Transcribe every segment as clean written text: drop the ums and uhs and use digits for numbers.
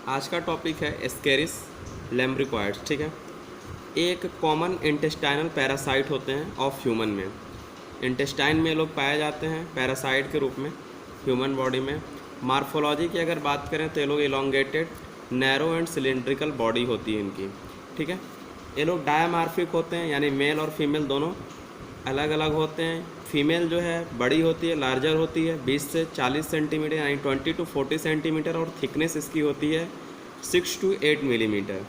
आज का टॉपिक है एस्केरिस लैम्ब्रिकॉइड्स। ठीक है, एक कॉमन इंटेस्टाइनल पैरासाइट होते हैं ऑफ ह्यूमन में। इंटेस्टाइन में लोग पाए जाते हैं पैरासाइट के रूप में ह्यूमन बॉडी में। मार्फोलॉजी की अगर बात करें तो ये लोग elongated narrow and cylindrical body होती है इनकी। ठीक है, ये लोग डायमार्फिक होते हैं, यानी मेल और फीमेल दोनों अलग अलग होते हैं। फीमेल जो है बड़ी होती है, लार्जर होती है, 20 से 40 सेंटीमीटर यानी 20 to 40 सेंटीमीटर, और थिकनेस इसकी होती है 6 to 8 मिलीमीटर।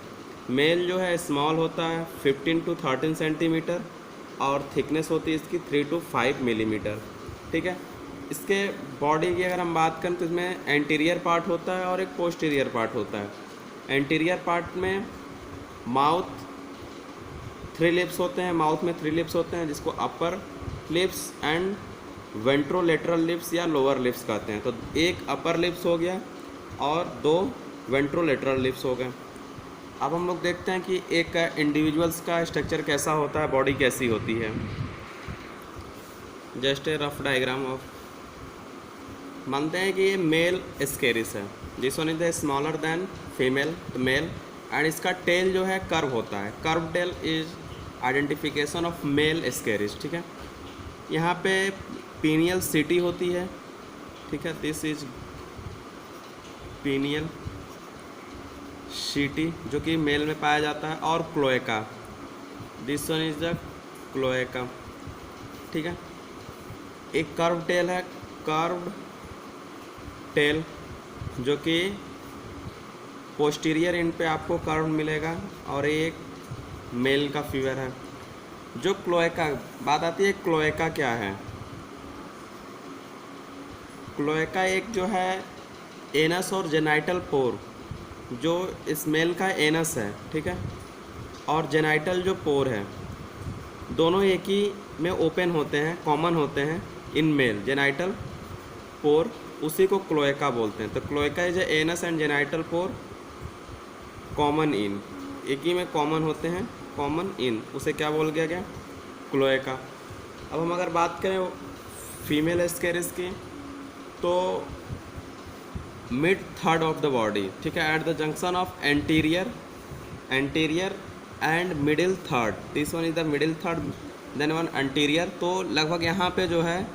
मेल जो है स्मॉल होता है 15 to 13 सेंटीमीटर, और थिकनेस होती है इसकी 3 to 5 मिलीमीटर। ठीक है, इसके बॉडी की अगर हम बात करें तो इसमें एंटीरियर पार्ट होता है और एक पोस्टीरियर पार्ट होता है। एंटीरियर पार्ट में माउथ 3 लिप्स होते हैं, माउथ में 3 लिप्स होते हैं, जिसको upper lips and ventrolateral lips या लोअर लिप्स कहते हैं। तो एक अपर लिप्स हो गया और 2 वेंट्रोलेटरल लिप्स हो गए। अब हम लोग देखते हैं कि एक इंडिविजुअल्स का स्ट्रक्चर कैसा होता है, बॉडी कैसी होती है। Just a rough diagram of, मानते हैं कि ये मेल एस्केरिस है, this one is the smaller than female male, and इसका टेल जो है कर्व होता है। Curve tail is identification of male ascaris. ठीक है, यहाँ पे पीनियल सिटी होती है। ठीक है, दिस इज पीनियल सिटी जो कि मेल में पाया जाता है, और cloaca, this one is the cloaca. ठीक है, एक कर्व टेल है, कर्व टेल, जो कि पोस्टीरियर एंड पे आपको कर्व मिलेगा, और एक मेल का फिगर है। जो क्लोएका बात आती है, क्लोएका क्या है? क्लोएका एक जो है एनस और जेनाइटल पोर, जो इस मेल का एनस है। ठीक है, और जेनाइटल जो पोर है, दोनों एक ही में ओपन होते हैं, कॉमन होते हैं इन मेल। जेनाइटल पोर उसी को क्लोएका बोलते हैं। तो cloaca is anus and genital pour common in, एक ही में कॉमन होते हैं, कॉमन इन, उसे क्या बोल गया गया? क्लोएका। अब हम अगर बात करें फीमेल एस्केरिस की, तो mid third of the body, ठीक है, at the junction of anterior and middle third, this one is the middle third, then one anterior. तो लगभग यहाँ पे जो है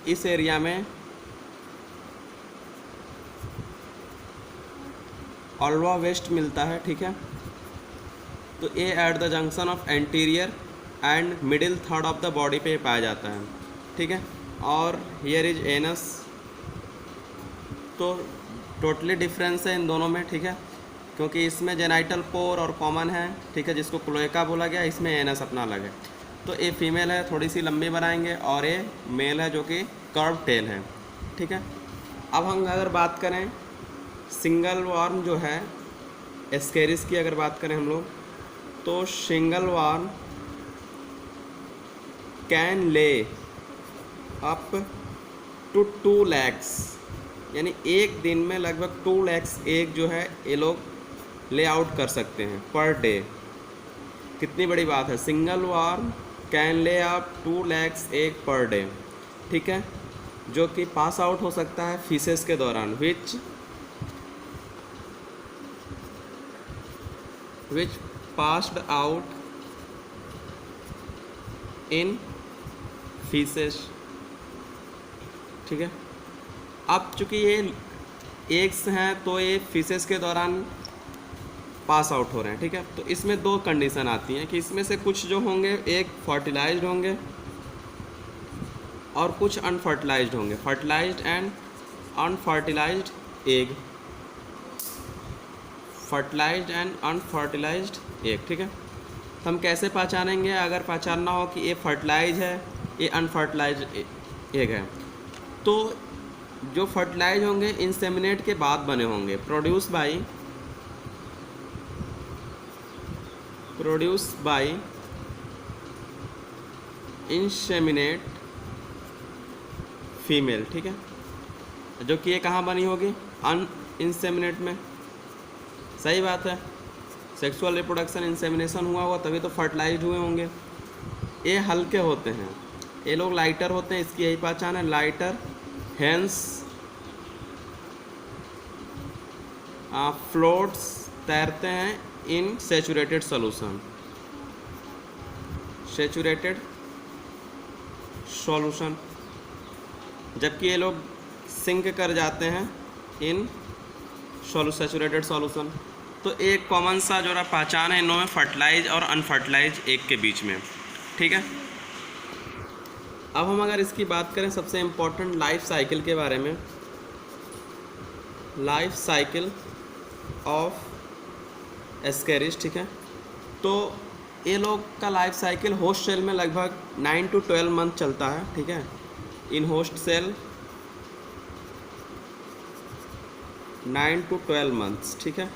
इस एरिया में ऑल्वा वेस्ट मिलता है। ठीक है, तो A at the junction of anterior and middle third of the body पे पाया जाता है। ठीक है, और हियर इज एनस। तो टोटली डिफरेंस है इन दोनों में। ठीक है, क्योंकि इसमें जेनाइटल पोर और कॉमन है, ठीक है, जिसको क्लोएका बोला गया, इसमें एनस अपना अलग है। तो ए फीमेल है, थोड़ी सी लंबी बनाएंगे, और ए मेल है जो कि कर्व टेल है। ठीक है, अब हम अगर बात करें सिंगल वार्म जो है एस्केरिस की, अगर बात करें हम लोग, तो सिंगल वार्म कैन ले अप टू 2 lakhs, यानी एक दिन में लगभग 2 lakhs एग जो है ये लोग ले आउट कर सकते हैं पर डे। कितनी बड़ी बात है, सिंगल वार्म कैन ले up 2 lakhs egg per day. ठीक है, जो कि पास आउट हो सकता है फीसेस के दौरान, which passed out in feces। ठीक है, अब चूँकि ये एग्स हैं तो ये फीसेस के दौरान पास आउट हो रहे हैं। ठीक है, तो इसमें 2 कंडीशन आती हैं कि इसमें से कुछ जो होंगे एक फर्टिलाइज्ड होंगे और कुछ अनफर्टिलाइज्ड होंगे। Fertilised and unfertilised egg, fertilised and unfertilised egg. ठीक है, तो हम कैसे पहचानेंगे? अगर पहचानना हो कि ये फर्टिलाइज है, ये अनफर्टिलाइज्ड एग है, तो जो फर्टिलाइज होंगे इंसेमिनेट के बाद बने होंगे, प्रोड्यूस बाय इंसेमिनेट फीमेल। ठीक है, जो कि ये कहाँ बनी होगी? इंसेमिनेट में। सही बात है, सेक्सुअल रिप्रोडक्शन इंसेमिनेशन हुआ होगा तभी तो फर्टिलाइज हुए होंगे। ये हल्के होते हैं, ये लोग लाइटर होते हैं, इसकी यही पहचान है, लाइटर, हेंस फ्लोट्स तैरते हैं in saturated solution, saturated solution, जबकि ये लोग सिंक कर जाते हैं इन सेचुरेटेड सॉल्यूशन। तो एक कॉमन सा जो पहचान है इनमें फर्टिलाइज और अनफर्टिलाइज एक के बीच में, ठीक है। अब हम अगर इसकी बात करें सबसे इम्पोर्टेंट लाइफ साइकिल के बारे में, लाइफ साइकिल ऑफ एस्केरिस, ठीक है। तो ये लोग का लाइफ साइकिल होस्ट सेल में लगभग 9 to 12 मंथ चलता है, ठीक है। In host cell 9 to 12 months, ठीक है।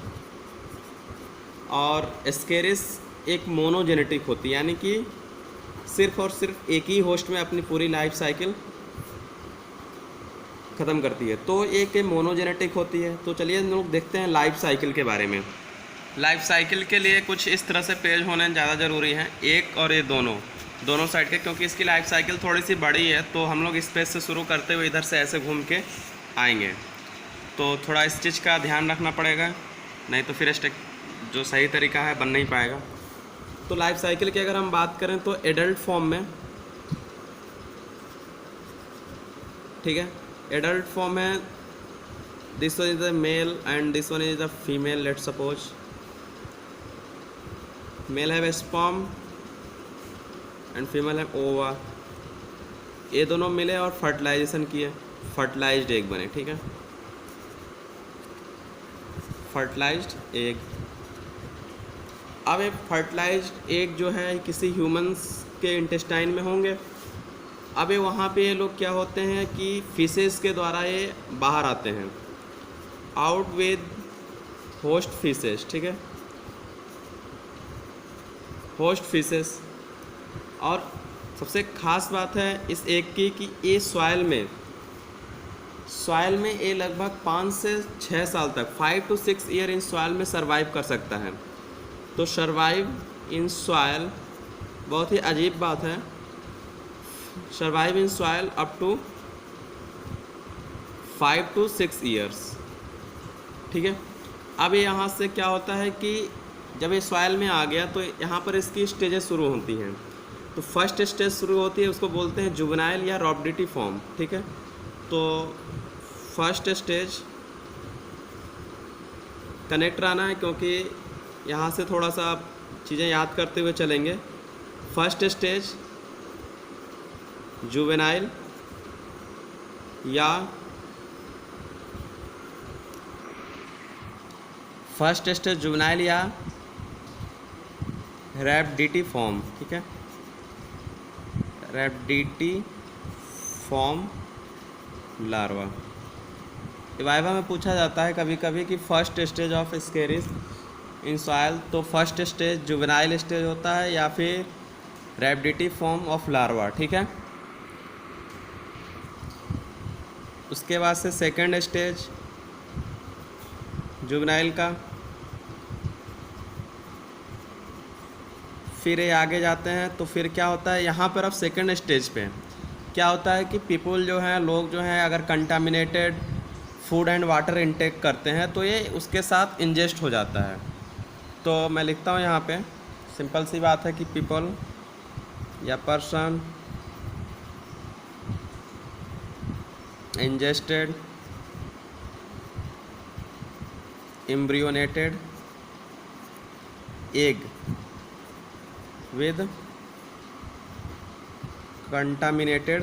और एस्केरिस एक मोनोजेनेटिक होती है, यानी कि सिर्फ और सिर्फ एक ही होस्ट में अपनी पूरी लाइफ साइकिल ख़त्म करती है, तो एक मोनोजेनेटिक होती है। तो चलिए हम लोग देखते हैं लाइफ साइकिल के बारे में। लाइफ साइकिल के लिए कुछ इस तरह से पेज होने ज़्यादा ज़रूरी हैं, एक और ये दोनों साइड के, क्योंकि इसकी लाइफ साइकिल थोड़ी सी बड़ी है। तो हम लोग इस पेज से शुरू करते हुए इधर से ऐसे घूम के आएंगे, तो थोड़ा इस चीज़ का ध्यान रखना पड़ेगा, नहीं तो फिर जो सही तरीका है बन नहीं पाएगा। तो लाइफ साइकिल की अगर हम बात करें तो एडल्ट फॉर्म में, ठीक है, एडल्ट फॉर्म है, this one is the male and this one is the female. Let's suppose male है स्पर्म एंड फीमेल है ओवा, ये दोनों मिले और फर्टिलाइजेशन किए, फर्टिलाइज्ड एग बने, ठीक है, फर्टिलाइज्ड एग। अब एक फर्टिलाइज्ड एग जो है किसी ह्यूमंस के इंटेस्टाइन में होंगे। अब ये वहाँ पे ये लोग क्या होते हैं कि फिशेस के द्वारा ये बाहर आते हैं, आउट विद होस्ट फिशेस, ठीक है, होस्ट फिशेस। और सबसे ख़ास बात है इस एग की कि ये सॉइल में ये लगभग 5 से 6 साल तक 5 to 6 ईयर इन सॉइल में सर्वाइव कर सकता है। तो सर्वाइव इन सॉइल बहुत ही अजीब बात है, survive in soil up to 5 to 6 years, ठीक है। अब यहाँ से क्या होता है कि जब ये सॉइल में आ गया तो यहाँ पर इसकी स्टेजेस शुरू होती हैं। तो फर्स्ट स्टेज शुरू होती है, उसको बोलते हैं जुवेनाइल या रॉबडिटी फॉर्म, ठीक है। तो फर्स्ट स्टेज कनेक्ट रहना है, क्योंकि यहाँ से थोड़ा सा चीज़ें याद करते हुए चलेंगे। फर्स्ट स्टेज जुवेनाइल या रैबिडिटी फॉर्म, ठीक है, रैबिडिटी फॉर्म लार्वा। वाइवा में पूछा जाता है कभी कभी कि first stage of Ascaris in soil, तो फर्स्ट स्टेज जुवेनाइल स्टेज होता है या फिर रैबिडिटी फॉर्म ऑफ लार्वा, ठीक है। उसके बाद से सेकंड स्टेज जुवेनाइल का, फिर ये आगे जाते हैं। तो फिर क्या होता है यहाँ पर अब सेकंड स्टेज पे क्या होता है कि पीपल जो हैं, लोग जो हैं, अगर contaminated food and water intake करते हैं तो ये उसके साथ इंजेस्ट हो जाता है। तो मैं लिखता हूँ यहाँ पे, सिंपल सी बात है कि पीपल या person ingested embryonated egg with contaminated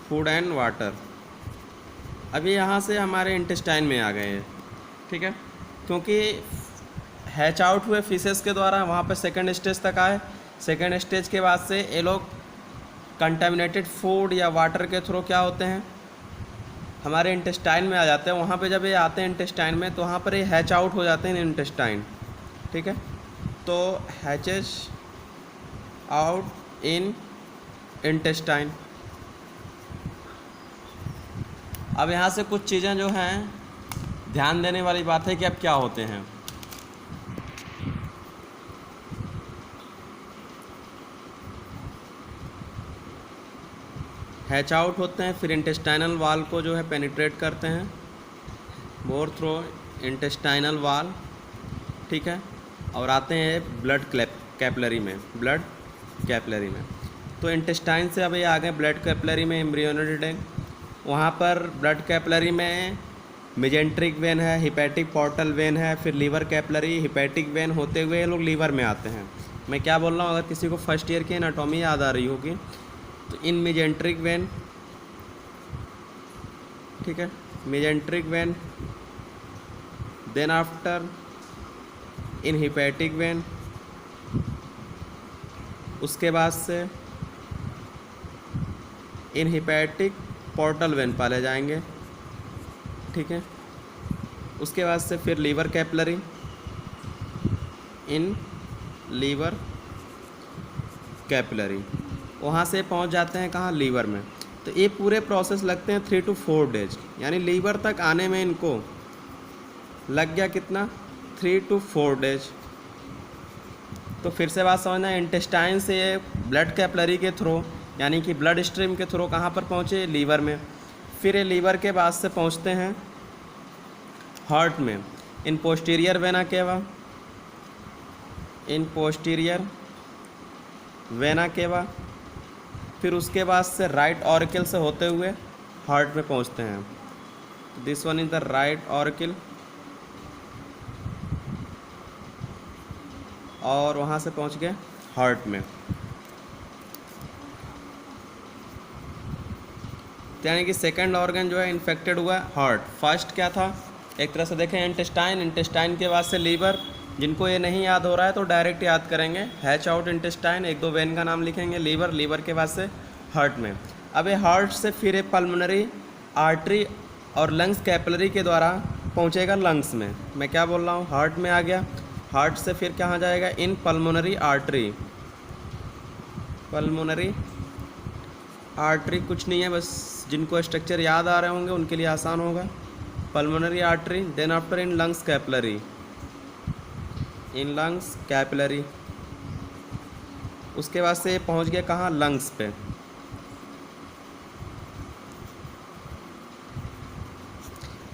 food and water. अभी यहाँ से हमारे इंटेस्टाइन में आ गए हैं, ठीक है, क्योंकि हैच आउट हुए फिशेस के द्वारा वहाँ पर सेकंड स्टेज तक आए। सेकंड स्टेज के बाद से ये लोग कंटामिनेटेड फूड या वाटर के थ्रू क्या होते हैं, हमारे इंटेस्टाइन में आ जाते हैं। वहाँ पे जब ये आते हैं इंटेस्टाइन में तो वहाँ पर ये हैच आउट हो जाते हैं इंटेस्टाइन, ठीक है। तो हैचेस आउट इन इंटेस्टाइन। अब यहाँ से कुछ चीज़ें जो हैं ध्यान देने वाली बात है कि अब क्या होते हैं। हैच आउट होते हैं, फिर इंटेस्टाइनल वाल को जो है पेनिट्रेट करते हैं, मोर थ्रो इंटेस्टाइनल वाल, ठीक है, और आते हैं ब्लड कैपलरी में, ब्लड कैपलरी में। तो इंटेस्टाइन से अभी आ गए ब्लड कैपलरी में, एम्ब्रियोनिडी, वहाँ पर ब्लड कैपलरी में मेजेंट्रिक वेन है, हिपैटिक पोर्टल वेन है, फिर लीवर कैपलरी, हिपैटिक वेन होते हुए ये लोग लीवर में आते हैं। मैं क्या बोल रहा हूँ, अगर किसी को फर्स्ट ईयर की एनाटॉमी याद आ रही होगी तो इन मेजेंट्रिक वेन, ठीक है, mesenteric vein, then after in hepatic vein, उसके बाद से इन हिपैटिक पोर्टल वेन पाले जाएंगे, ठीक है, उसके बाद से फिर liver capillary, in liver capillary, वहाँ से पहुँच जाते हैं कहाँ, लीवर में। तो ये पूरे प्रोसेस लगते हैं 3 to 4 डेज, यानी लीवर तक आने में इनको लग गया कितना, 3 to 4 डेज। तो फिर से बात समझना, इंटेस्टाइन से ये ब्लड कैपलरी के थ्रू, यानी कि ब्लड स्ट्रीम के थ्रू कहाँ पर पहुँचे, लीवर में। फिर ये लीवर के बाद से पहुँचते हैं हार्ट में, इन पोस्टीरियर वेना केवा, इन पोस्टीरियर वेना केवा, फिर उसके बाद से राइट ऑरिकल से होते हुए हार्ट में पहुंचते हैं। This one is the right auricle, और वहाँ से पहुंच गए हार्ट में। यानी कि सेकंड ऑर्गन जो है इन्फेक्टेड हुआ हार्ट। फर्स्ट क्या था, एक तरह से देखें इंटेस्टाइन, इंटेस्टाइन के बाद से लीवर। जिनको ये नहीं याद हो रहा है तो डायरेक्ट याद करेंगे, हैच आउट इंटेस्टाइन, 1-2 वेन का नाम लिखेंगे, लीवर, लीवर के बाद से हार्ट में। अब ये हार्ट से फिर ये पल्मोनरी आर्टरी और लंग्स कैपिलरी के द्वारा पहुंचेगा लंग्स में। मैं क्या बोल रहा हूँ, हार्ट में आ गया, हार्ट से फिर कहाँ जाएगा, in pulmonary artery. Pulmonary artery कुछ नहीं है, बस जिनको स्ट्रक्चर याद आ रहे होंगे उनके लिए आसान होगा। Pulmonary artery, then after in lungs capillary, in lungs capillary, उसके बाद से पहुंच गया कहाँ, लंग्स पे।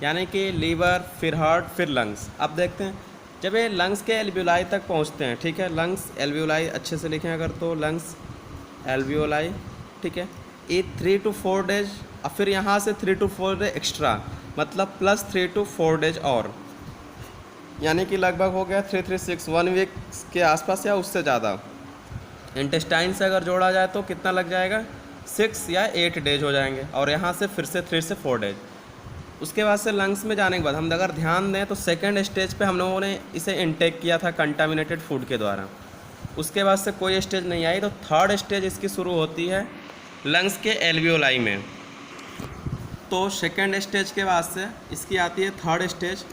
यानी कि लीवर, फिर हार्ट, फिर लंग्स। अब देखते हैं जब ये लंग्स के एल्वियोलाई तक पहुंचते हैं, ठीक है, लंग्स एल्वियोलाई अच्छे से लिखें अगर तो, लंग्स एल्वियोलाई, ठीक है, ये 3 to 4 डेज, और फिर यहाँ से 3 to 4 डेज एक्स्ट्रा, मतलब प्लस 3 to 4 डेज और, यानी कि लगभग हो गया 3-3-6, 1 वीक के आसपास या उससे ज़्यादा। इंटेस्टाइन से अगर जोड़ा जाए तो कितना लग जाएगा, 6 या 8 डेज हो जाएंगे, और यहाँ से फिर से 3 से 4 डेज। उसके बाद से लंग्स में जाने के बाद हम अगर ध्यान दें तो सेकेंड स्टेज पे हम लोगों ने इसे इनटेक किया था कंटामिनेटेड फूड के द्वारा। उसके बाद से कोई स्टेज नहीं आई, तो थर्ड स्टेज इसकी शुरू होती है लंग्स के एल्वियोलाई में। तो सेकेंड स्टेज के बाद से इसकी आती है थर्ड स्टेज,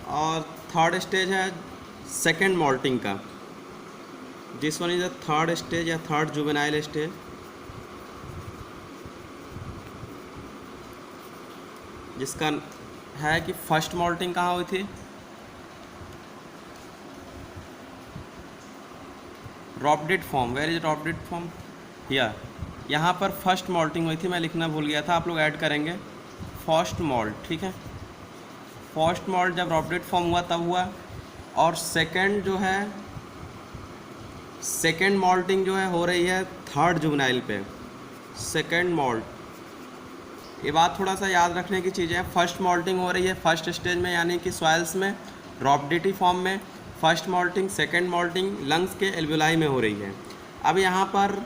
और थर्ड स्टेज है सेकेंड मॉल्टिंग का। This one is the third stage या थर्ड जुवेनाइल स्टेज। जिसका है कि फर्स्ट मॉल्टिंग कहाँ हुई थी, रॉबडेड फॉर्म। वेयर इज रॉबडेड फॉर्म, यहाँ पर फर्स्ट मॉल्टिंग हुई थी, मैं लिखना भूल गया था, आप लोग ऐड करेंगे फर्स्ट मॉल्ट, ठीक है। फर्स्ट मॉल्ट जब रॉबडेड फॉर्म हुआ तब हुआ, और सेकंड जो है, सेकंड मॉल्टिंग जो है हो रही है थर्ड जुवेनाइल पे, सेकंड मॉल्ट। ये बात थोड़ा सा याद रखने की चीज़ है, फर्स्ट मॉल्टिंग हो रही है फर्स्ट स्टेज में, यानी कि सॉइल्स में रॉबडेटी फॉर्म में। First moulting, second moulting lungs के एल्वियोलाई में हो रही है। अब यहाँ पर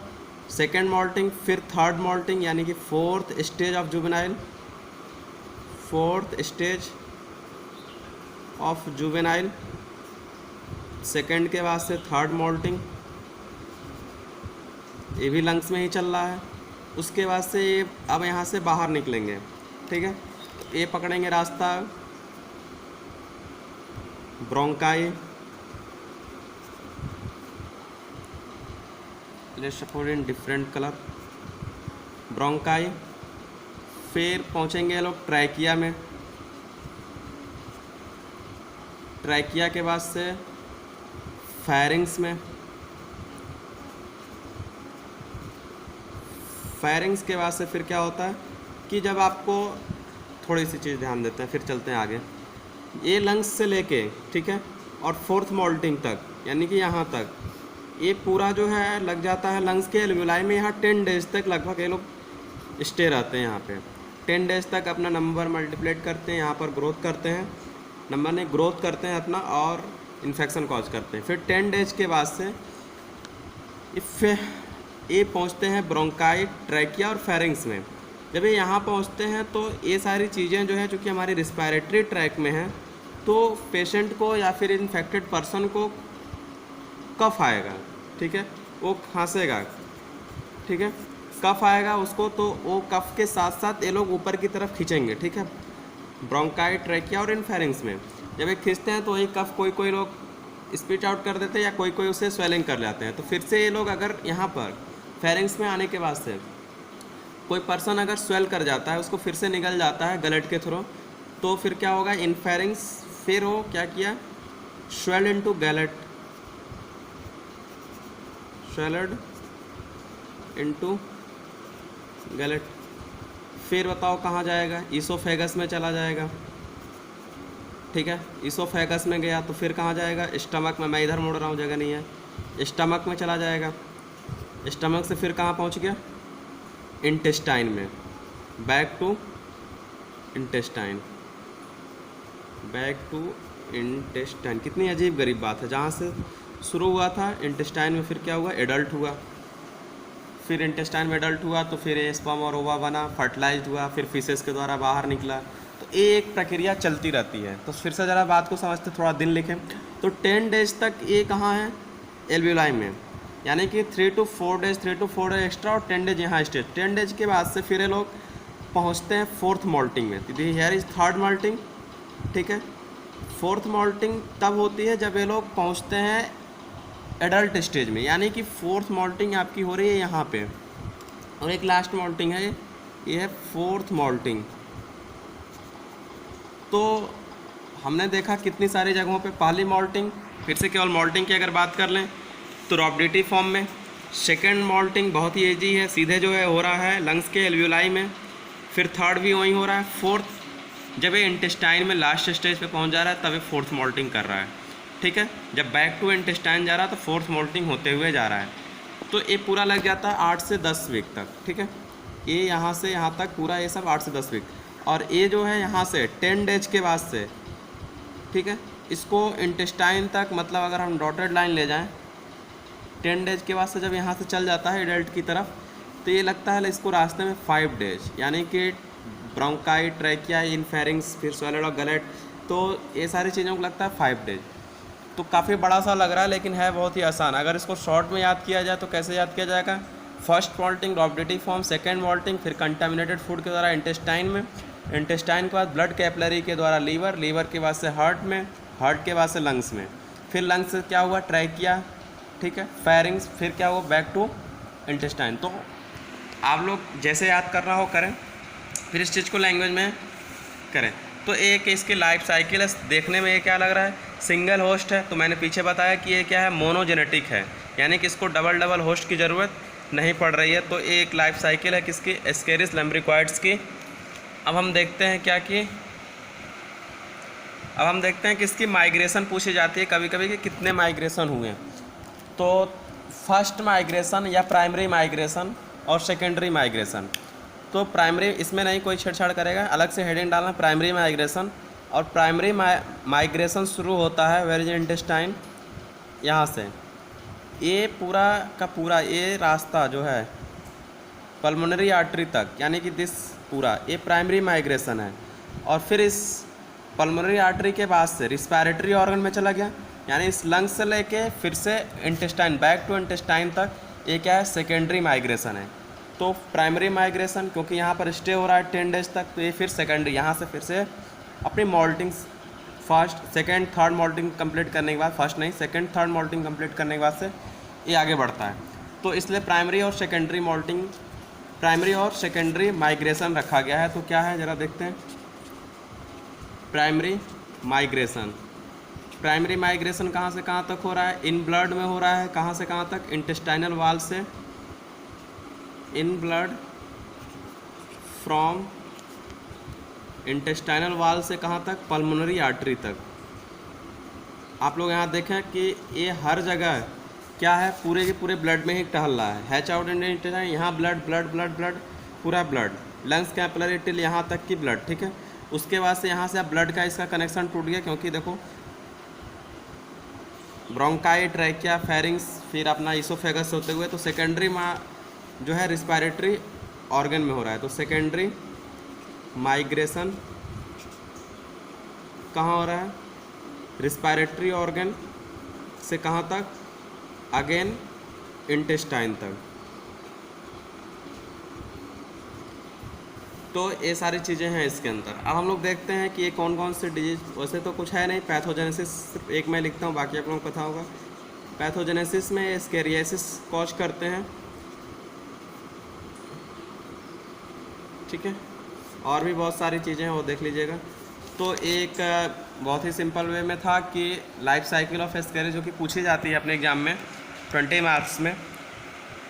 सेकंड मॉल्टिंग, फिर थर्ड मॉल्टिंग, यानी कि fourth stage of juvenile, fourth stage of juvenile, second के बाद से थर्ड मॉल्टिंग, ये भी लंग्स में ही चल रहा है। उसके बाद से ये अब यहाँ से बाहर निकलेंगे, ठीक है, ये पकड़ेंगे रास्ता bronchi, let's suppose in different colour, bronchi. फिर पहुँचेंगे लोग ट्रैकिया में, ट्रैकिया के बाद से फेरिंग्स में, फेरिंग्स के बाद से फिर क्या होता है कि जब आपको थोड़ी सी चीज़ ध्यान देते हैं, फिर चलते हैं आगे। ये लंग्स से लेके, ठीक है, और फोर्थ मोल्टिंग तक, यानी कि यहाँ तक ये पूरा जो है लग जाता है लंग्स के एल्वियोलाई में। यहाँ 10 डेज तक लगभग ये लोग स्टे रहते हैं यहाँ पे। 10 डेज तक अपना नंबर मल्टीप्लेट करते हैं, यहाँ पर ग्रोथ करते हैं, नंबर ने ग्रोथ करते हैं अपना और इन्फेक्शन कॉज करते हैं। फिर 10 डेज के बाद से ये पहुँचते हैं ब्रोंकाई, ट्रैकिया और फेरिंग्स में। जब ये यहाँ पहुँचते हैं तो ये सारी चीज़ें जो है चूँकि हमारी रिस्पायरेटरी ट्रैक में हैं, तो पेशेंट को या फिर इन्फेक्टेड पर्सन को कफ आएगा, ठीक है, वो खांसेगा, ठीक है, कफ आएगा उसको, तो वो कफ के साथ साथ ये लोग ऊपर की तरफ खींचेंगे, ठीक है, ब्रोंकाई, ट्रैकिया और इनफेरिंग्स में। जब ये खींचते हैं तो ये कफ कोई लोग स्पीच आउट कर देते हैं या कोई उसे स्वेलिंग कर जाते हैं। तो फिर से ये लोग अगर यहाँ पर फेरिंग्स में आने के बाद से कोई पर्सन अगर स्वेल कर जाता है, उसको फिर से निकल जाता है गलट के थ्रू, तो फिर क्या होगा, इनफेरिंग्स फिर वो क्या किया, swelled into gallate, swelled into gallate. फिर बताओ कहाँ जाएगा, ईसोफेगस में चला जाएगा, ठीक है, ईसोफेगस में गया तो फिर कहाँ जाएगा, स्टमक में, मैं इधर मुड़ रहा हूँ जगह नहीं है, स्टमक में चला जाएगा, स्टमक से फिर कहाँ पहुँच गया, इंटेस्टाइन में, back to intestine, back to intestine. कितनी अजीब गरीब बात है, जहाँ से शुरू हुआ था इंटेस्टाइन में, फिर क्या हुआ, एडल्ट हुआ, फिर इंटेस्टाइन में एडल्ट हुआ तो फिर स्पर्म और ओवा बना, फर्टिलाइज्ड हुआ, फिर फिशेस के द्वारा बाहर निकला। तो एक प्रक्रिया चलती रहती है। तो फिर से ज़रा बात को समझते, थोड़ा दिन लिखें। तो 10 डेज तक ये कहाँ है, एल्वियोलाई में, यानी कि 3 to 4 डेज एक्स्ट्रा और 10 डेज यहाँ स्टे। 10 डेज के बाद से फिर ये लोग पहुँचते हैं फोर्थ मोल्टिंग में। हेयर इज थर्ड मोल्टिंग, ठीक है। फोर्थ मोल्टिंग तब होती है जब ये लोग पहुँचते हैं एडल्ट स्टेज में, यानी कि फोर्थ मोल्टिंग आपकी हो रही है यहाँ पे, और एक लास्ट मोल्टिंग है, ये है फोर्थ मोल्टिंग। तो हमने देखा कितनी सारी जगहों पे पहली मोल्टिंग, फिर से केवल मोल्टिंग की अगर बात कर लें तो रॉबडिटी फॉर्म में। सेकेंड मोल्टिंग बहुत ही ईजी है, सीधे जो है हो रहा है लंग्स के एल्वियोलाई में। फिर थर्ड भी वहीं हो रहा है। फोर्थ जब ये इंटेस्टाइन में लास्ट स्टेज पे पहुंच जा रहा है तब ये फोर्थ मोल्टिंग कर रहा है, ठीक है। जब बैक टू इंटेस्टाइन जा रहा है तो फोर्थ मोल्टिंग होते हुए जा रहा है। तो ये पूरा लग जाता है 8 से 10 वीक तक, ठीक है। ये यहाँ से यहाँ तक पूरा ये सब 8 से 10 वीक, और ये जो है यहाँ से 10 डेज के बाद से, ठीक है, इसको इंटेस्टाइन तक, मतलब अगर हम डॉटेड लाइन ले जाएं 10 डेज के बाद से जब यहाँ से चल जाता है एडल्ट की तरफ, तो ये लगता है इसको रास्ते में 5 डेज, यानी कि ब्रोंकाई, ट्रैकिया, इनफेरिंग्स, फिर स्वेलेड और गलेट, तो ये सारी चीज़ों को लगता है 5 डेज। तो काफ़ी बड़ा सा लग रहा है लेकिन है बहुत ही आसान। अगर इसको शॉर्ट में याद किया जाए तो कैसे याद किया जाएगा, first molting rhabditiform, second molting फिर कंटामिनेटेड फूड के द्वारा इंटेस्टाइन में, इंटेस्टाइन के बाद ब्लड कैपिलरी के द्वारा लीवर, लीवर के बाद से हार्ट में, हार्ट के बाद से लंग्स में, फिर लंग्स से क्या हुआ, ट्रैकिया, ठीक है, फेरिंग्स, फिर क्या हुआ, बैक टू इंटेस्टाइन। तो आप लोग जैसे याद करना हो करें, फिर इस चीज़ को लैंग्वेज में करें। तो एक इसकी लाइफ साइकिल है, देखने में ये क्या लग रहा है, सिंगल होस्ट है, तो मैंने पीछे बताया कि ये क्या है, मोनोजेनेटिक है, यानी कि इसको डबल होस्ट की ज़रूरत नहीं पड़ रही है। तो एक लाइफ साइकिल है किसकी, एस्केरिस लैम्ब्रिक्वाइड्स की। अब हम देखते हैं क्या कि अब हम देखते हैं कि इसकी माइग्रेशन पूछी जाती है कभी कभी कि कितने माइग्रेशन हुए हैं। तो फर्स्ट माइग्रेशन या प्राइमरी माइग्रेशन और सेकेंडरी माइग्रेशन। तो प्राइमरी इसमें नहीं कोई छेड़छाड़ करेगा, अलग से हेडिंग डालना, प्राइमरी माइग्रेशन। और प्राइमरी माइग्रेशन शुरू होता है वेरिज इंटेस्टाइन, यहाँ से ये पूरा का पूरा ये रास्ता जो है पल्मोनरी आर्टरी तक, यानी कि दिस पूरा ये प्राइमरी माइग्रेशन है। और फिर इस पल्मोनरी आर्टरी के बाद से रिस्पायरेटरी ऑर्गन में चला गया, यानी इस लंग्स से लेके फिर से इंटेस्टाइन, बैक टू इंटेस्टाइन तक, ये क्या है, सेकेंडरी माइग्रेशन है। तो प्राइमरी माइग्रेशन क्योंकि यहाँ पर स्टे हो रहा है 10 डेज तक, तो ये फिर सेकेंडरी, यहाँ से फिर से अपनी moltings first, second, third molting complete करने के बाद, फर्स्ट नहीं सेकेंड, थर्ड मोल्टिंग कंप्लीट करने के बाद से ये आगे बढ़ता है। तो इसलिए प्राइमरी और सेकेंडरी मोल्टिंग, प्राइमरी और सेकेंडरी माइग्रेशन रखा गया है। तो क्या है ज़रा देखते हैं, प्राइमरी माइग्रेशन। प्राइमरी माइग्रेशन कहाँ से कहाँ तक हो रहा है, इन ब्लड में हो रहा है, कहाँ से कहाँ तक, इंटेस्टाइनल वाल से इन ब्लड फ्रॉम इंटेस्टाइनल वाल से कहाँ तक, पल्मोनरी आर्टरी तक। आप लोग यहाँ देखें कि ये हर जगह क्या है, पूरे के पूरे ब्लड में ही टहल रहा है। हैच आउट इंटेस्टाइन, यहाँ ब्लड ब्लड ब्लड ब्लड, पूरा ब्लड, लंग्स कैपिलरी टिल यहाँ तक की ब्लड, ठीक है। उसके बाद से यहाँ से अब ब्लड का इसका कनेक्शन टूट गया, क्योंकि देखो ब्रोंकाई, ट्रैकिया, फेरिंग्स, फिर अपना इसोफेगस होते हुए तो सेकेंडरी जो है रिस्पायरेटरी ऑर्गन में हो रहा है। तो सेकेंडरी माइग्रेशन कहाँ हो रहा है, रिस्पायरेटरी ऑर्गन से कहाँ तक, अगेन इंटेस्टाइन तक। तो ये सारी चीज़ें हैं इसके अंदर। अब हम लोग देखते हैं कि ये कौन कौन से डिजीज, वैसे तो कुछ है नहीं, पैथोजेनेसिस सिर्फ एक मैं लिखता हूँ, बाकी आप लोगों को पता होगा। पैथोजेनेसिस में स्केरियासिस कॉज करते हैं, ठीक है, और भी बहुत सारी चीज़ें हैं वो देख लीजिएगा। तो एक बहुत ही सिंपल वे में था कि लाइफ साइकिल ऑफ एस्केरिस जो कि पूछी जाती है अपने एग्जाम में 20 मार्क्स में,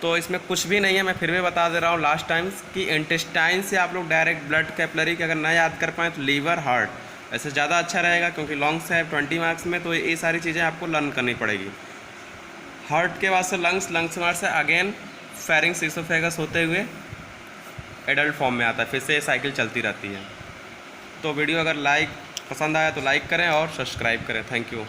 तो इसमें कुछ भी नहीं है, मैं फिर भी बता दे रहा हूँ लास्ट टाइम्स कि इंटेस्टाइन से आप लोग डायरेक्ट ब्लड कैपिलरी के अगर ना याद कर पाएँ तो लीवर, हार्ट ऐसे ज़्यादा अच्छा रहेगा, क्योंकि लॉन्ग से है 20 मार्क्स में, तो ये सारी चीज़ें आपको लर्न करनी पड़ेगी। हार्ट के बाद से लंग्स, लंग्स के बाद से अगेन फेरिंग्स, इसोफेगस होते हुए एडल्ट फॉर्म में आता है, फिर से ये साइकिल चलती रहती है। तो वीडियो अगर पसंद आया तो लाइक करें और सब्सक्राइब करें। Thank you.